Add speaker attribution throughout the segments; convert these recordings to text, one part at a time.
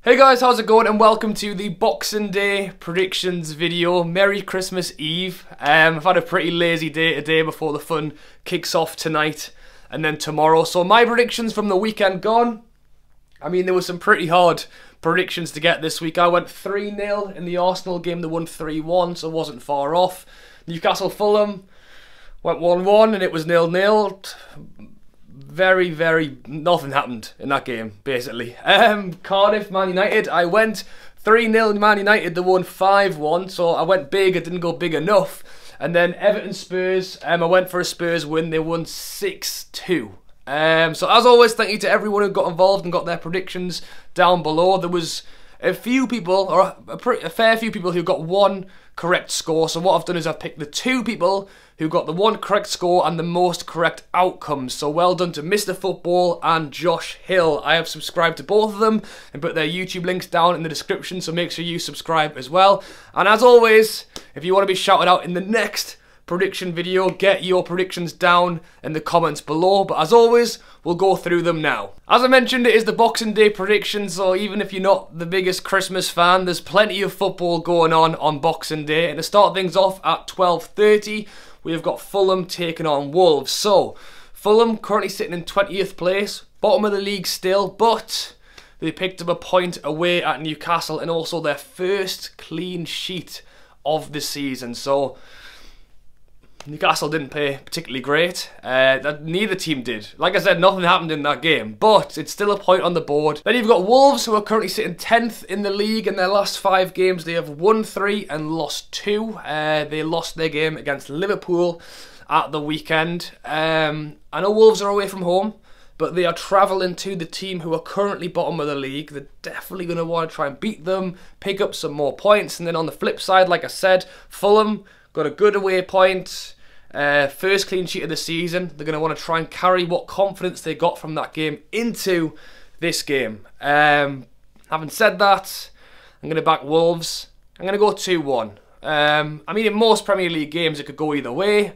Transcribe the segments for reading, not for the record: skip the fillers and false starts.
Speaker 1: Hey guys, how's it going, and welcome to the Boxing Day predictions video. Merry Christmas Eve. I've had a pretty lazy day today before the fun kicks off tonight and then tomorrow. So my predictions from the weekend gone. I mean, there were some pretty hard predictions to get this week. I went 3-0 in the Arsenal game. They won 3-1, so it wasn't far off. Newcastle Fulham went 1-1 and it was 0-0. Very, nothing happened in that game, basically. Cardiff, Man United, I went 3-0 Man United, they won 5-1, so I went big, I didn't go big enough. And then Everton Spurs, I went for a Spurs win, they won 6-2. So as always, thank you to everyone who got involved and got their predictions down below. There was a few people, or a fair few people who got one correct score. So what I've done is I've picked the two people who got the one correct score and the most correct outcomes. So well done to Mr. Football and Josh Hill. I have subscribed to both of them and put their YouTube links down in the description, so make sure you subscribe as well. And as always, if you want to be shouted out in the next prediction video, get your predictions down in the comments below, but as always, we'll go through them now. As I mentioned, it is the Boxing Day predictions, so even if you're not the biggest Christmas fan, there's plenty of football going on Boxing Day. And to start things off at 12:30, we've got Fulham taking on Wolves. So Fulham currently sitting in 20th place, bottom of the league still, but they picked up a point away at Newcastle and also their first clean sheet of the season. So Newcastle didn't play particularly great. Neither team did. Like I said, nothing happened in that game, but it's still a point on the board. Then you've got Wolves, who are currently sitting 10th in the league. In their last 5 games, they have won 3 and lost 2. They lost their game against Liverpool at the weekend. I know Wolves are away from home, but they are travelling to the team who are currently bottom of the league. They're definitely going to want to try and beat them, pick up some more points. And then on the flip side, like I said, Fulham got a good away point, first clean sheet of the season. They're going to want to try and carry what confidence they got from that game into this game. Having said that, I'm going to back Wolves. I'm going to go 2-1. I mean, in most Premier League games, it could go either way,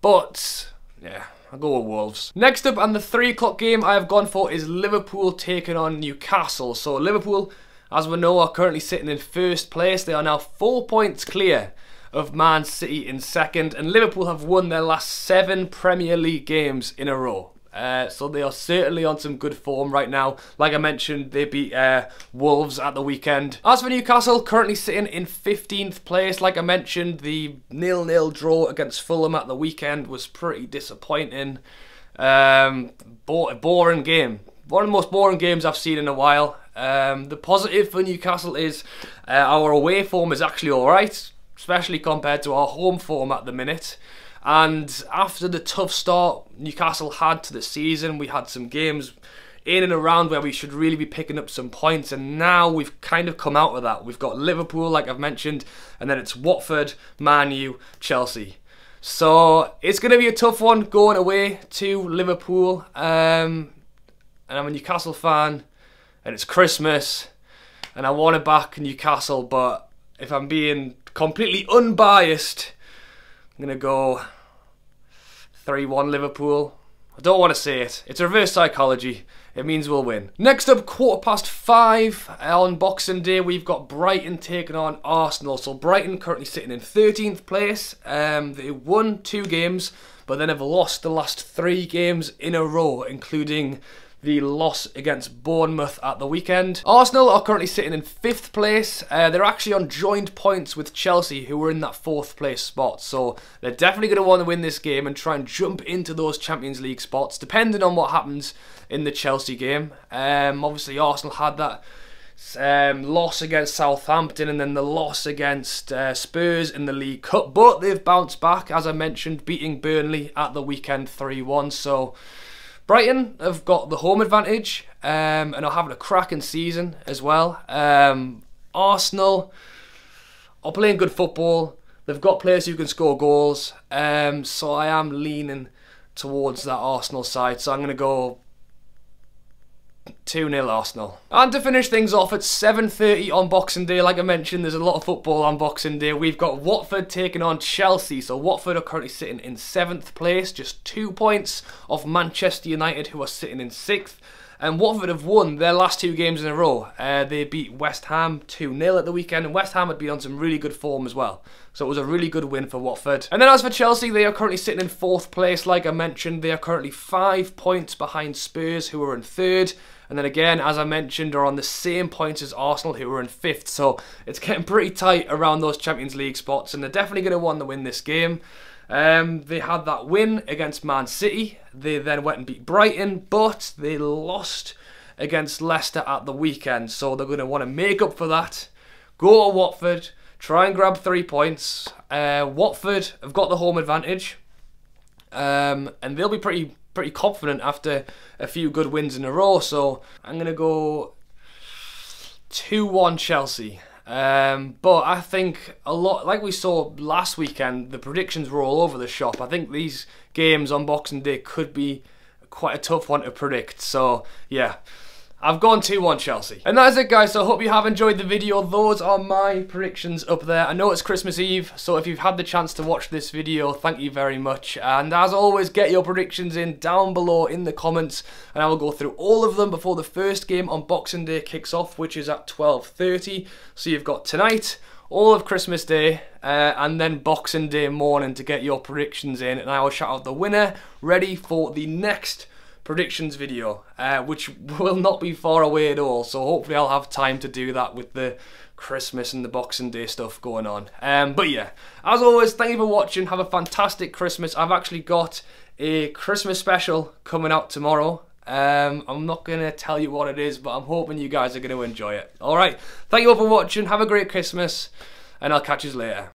Speaker 1: but yeah, I'll go with Wolves. Next up, and the 3 o'clock game I have gone for is Liverpool taking on Newcastle. So Liverpool, as we know, are currently sitting in first place. They are now 4 points clear of Man City in second, and Liverpool have won their last 7 Premier League games in a row. So they are certainly on some good form right now. Like I mentioned, they beat Wolves at the weekend. As for Newcastle, currently sitting in 15th place. Like I mentioned, the 0-0 draw against Fulham at the weekend was pretty disappointing. Boring game. One of the most boring games I've seen in a while. The positive for Newcastle is our away form is actually alright, especially compared to our home form at the minute. And after the tough start Newcastle had to the season, we had some games in and around where we should really be picking up some points, and now we've kind of come out of that. We've got Liverpool, like I've mentioned, and then it's Watford, Man U, Chelsea. So it's going to be a tough one going away to Liverpool. And I'm a Newcastle fan, and it's Christmas, and I want to back Newcastle, but if I'm being completely unbiased, I'm going to go 3-1 Liverpool. I don't want to say it. It's reverse psychology. It means we'll win. Next up, 5:15 on Boxing Day, we've got Brighton taking on Arsenal. So Brighton currently sitting in 13th place. They won 2 games, but then have lost the last 3 games in a row, including the loss against Bournemouth at the weekend. Arsenal are currently sitting in 5th place. They're actually on joint points with Chelsea, who were in that 4th place spot. So they're definitely going to want to win this game and try and jump into those Champions League spots, depending on what happens in the Chelsea game. Obviously, Arsenal had that loss against Southampton and then the loss against Spurs in the League Cup. But they've bounced back, as I mentioned, beating Burnley at the weekend 3-1. So Brighton have got the home advantage and are having a cracking season as well. Arsenal are playing good football. They've got players who can score goals. So I am leaning towards that Arsenal side. So I'm going to go 2-0 Arsenal. And to finish things off at 7:30 on Boxing Day, like I mentioned, there's a lot of football on Boxing Day. We've got Watford taking on Chelsea. So Watford are currently sitting in 7th place, just 2 points off Manchester United, who are sitting in 6th. And Watford have won their last 2 games in a row. They beat West Ham 2-0 at the weekend, and West Ham had been on some really good form as well. So it was a really good win for Watford. And then as for Chelsea, they are currently sitting in 4th place. Like I mentioned, they are currently 5 points behind Spurs, who are in 3rd. And then again, as I mentioned, are on the same points as Arsenal, who are in 5th. So it's getting pretty tight around those Champions League spots, and they're definitely going to want to win this game. They had that win against Man City. They then went and beat Brighton, but they lost against Leicester at the weekend. So they're going to want to make up for that. Go to Watford, try and grab 3 points. Watford have got the home advantage, and they'll be pretty confident after a few good wins in a row. So I'm going to go 2-1 Chelsea. But I think a lot, like we saw last weekend, the predictions were all over the shop. I think these games on Boxing Day could be quite a tough one to predict. So yeah, I've gone 2-1 Chelsea. And that is it, guys. So I hope you have enjoyed the video. Those are my predictions up there. I know it's Christmas Eve, so if you've had the chance to watch this video, thank you very much. And as always, get your predictions in down below in the comments, and I will go through all of them before the first game on Boxing Day kicks off, which is at 12:30. So you've got tonight, all of Christmas Day, and then Boxing Day morning to get your predictions in, and I will shout out the winner ready for the next predictions video, which will not be far away at all, so hopefully I'll have time to do that with the Christmas and the Boxing Day stuff going on. But yeah, as always, thank you for watching. Have a fantastic Christmas. I've actually got a Christmas special coming out tomorrow. I'm not going to tell you what it is, but I'm hoping you guys are going to enjoy it. Alright, thank you all for watching. Have a great Christmas, and I'll catch you later.